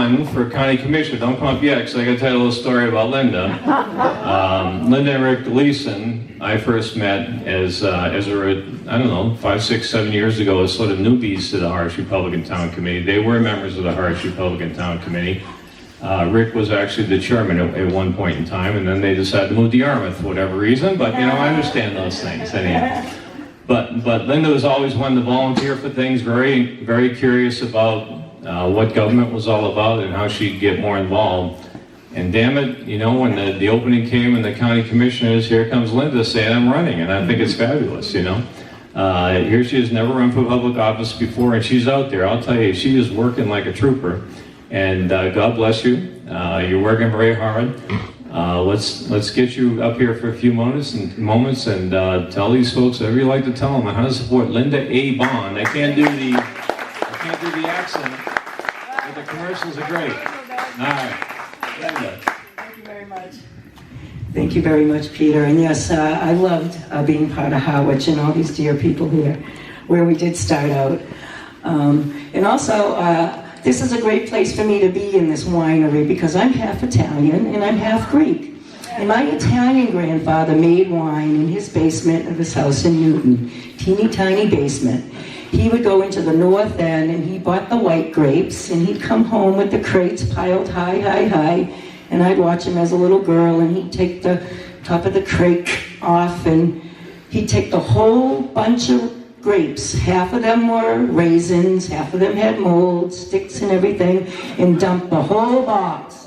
run for county commissioner. Don't come up yet, because I got to tell you a little story about Linda. Linda and Rick Gleason, I first met as I don't know, 5, 6, 7 years ago, as sort of newbies to the Harwich Republican Town Committee. They were members of the Harwich Republican Town Committee. Rick was actually the chairman at one point in time, and then they decided to move to Yarmouth for whatever reason, but I understand those things anyhow. But Linda was always one to volunteer for things, very, very curious about what government was all about and how she'd get more involved. And damn it, when the opening came and the county commissioners, here comes Linda saying, I'm running, and I think it's fabulous, Here she has never run for public office before, and she's out there. I'll tell you, she is working like a trooper. And God bless you. You're working very hard. Let's get you up here for a few moments and tell these folks whatever you like to tell them on how to support Linda A. Bond. I can't do the accent, but the commercials are great. All right, Linda. Thank you very much. Thank you very much, Peter. And yes, I loved being part of Harwich and all these dear people here, where we did start out. And also, this is a great place for me to be in this winery because I'm half Italian and I'm half Greek. And my Italian grandfather made wine in his basement of his house in Newton, teeny tiny basement. He would go into the north end and he bought the white grapes and he'd come home with the crates piled high, high, high. And I'd watch him as a little girl and he'd take the top of the crate off and he'd take the whole bunch of grapes. Half of them were raisins, half of them had mold, sticks and everything, and dumped the whole box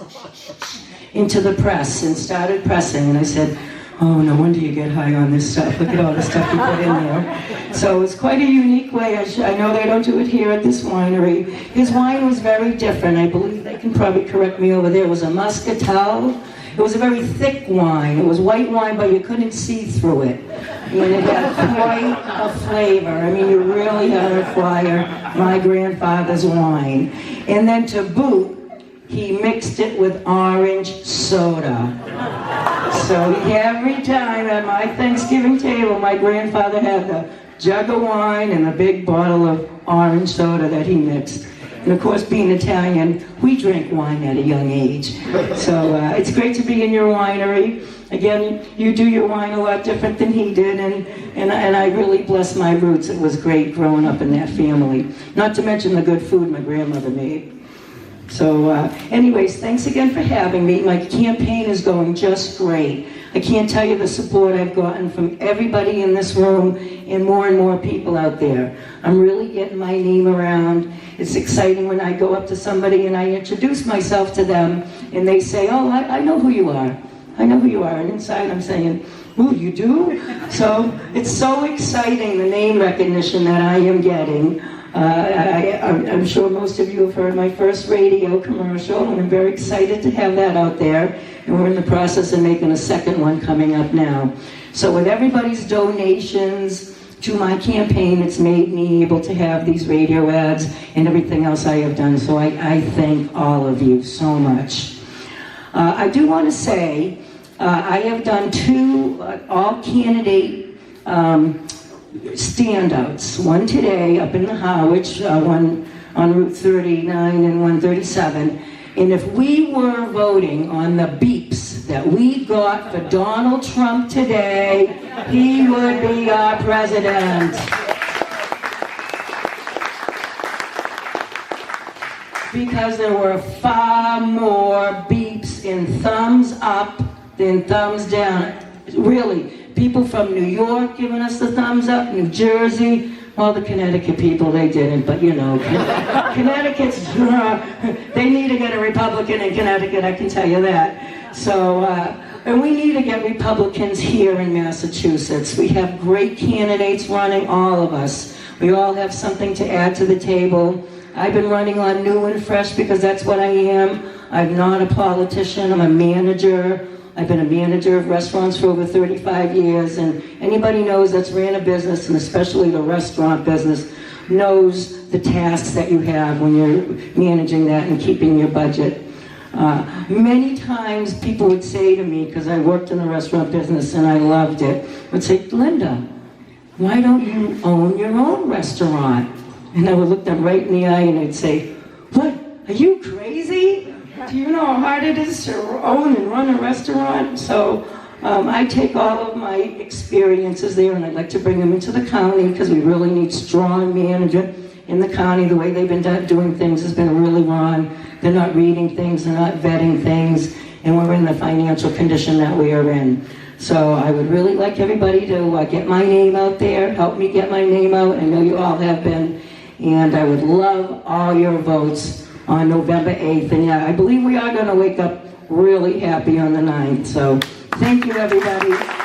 into the press and started pressing. And I said, oh, no wonder you get high on this stuff. Look at all the stuff you put in there. So it's quite a unique way. I know they don't do it here at this winery. His wine was very different. I believe they can probably correct me over there. It was a muscatel. It was a very thick wine. It was white wine, but you couldn't see through it. And it had quite a flavor. I mean, you really had to acquire my grandfather's wine. And then to boot, he mixed it with orange soda. So every time at my Thanksgiving table, my grandfather had the jug of wine and a big bottle of orange soda that he mixed. And of course, being Italian, we drink wine at a young age. So it's great to be in your winery. Again, you do your wine a lot different than he did, and I really bless my roots. It was great growing up in that family. Not to mention the good food my grandmother made. So anyways, thanks again for having me. My campaign is going just great. I can't tell you the support I've gotten from everybody in this room and more people out there. I'm really getting my name around. It's exciting when I go up to somebody and I introduce myself to them and they say, oh, I know who you are. I know who you are. And inside I'm saying, ooh, you do? So it's so exciting, the name recognition that I am getting. I'm sure most of you have heard my first radio commercial, and I'm very excited to have that out there. And we're in the process of making a second one coming up now. So with everybody's donations to my campaign, it's made me able to have these radio ads and everything else I have done. So I thank all of you so much. I do want to say, I have done 2 all-candidate standouts. One today up in the Harwich, one on Route 39 and 137. And if we were voting on the beeps that we got for Donald Trump today, he would be our president. Because there were far more beeps and thumbs up than thumbs down. Really. People from New York giving us the thumbs up, New Jersey, well, the Connecticut people, they didn't, but you know, Connecticut's, they need to get a Republican in Connecticut, I can tell you that. So, and we need to get Republicans here in Massachusetts. We have great candidates running, all of us. We all have something to add to the table. I've been running on new and fresh because that's what I am. I'm not a politician, I'm a manager. I've been a manager of restaurants for over 35 years, and anybody knows that's ran a business, and especially the restaurant business, knows the tasks that you have when you're managing that and keeping your budget. Many times people would say to me, because I worked in the restaurant business and I loved it, would say, Linda, why don't you own your own restaurant? And I would look them right in the eye and I'd say, what? are you crazy? Do you know how hard it is to own and run a restaurant? So I take all of my experiences there and I'd like to bring them into the county because we really need strong management in the county. The way they've been doing things has been really wrong. They're not reading things, they're not vetting things, and we're in the financial condition that we are in. So I would really like everybody to get my name out there, help me get my name out. I know you all have been, and I would love all your votes on November 8th. And yeah, I believe we are going to wake up really happy on the 9th. So thank you, everybody.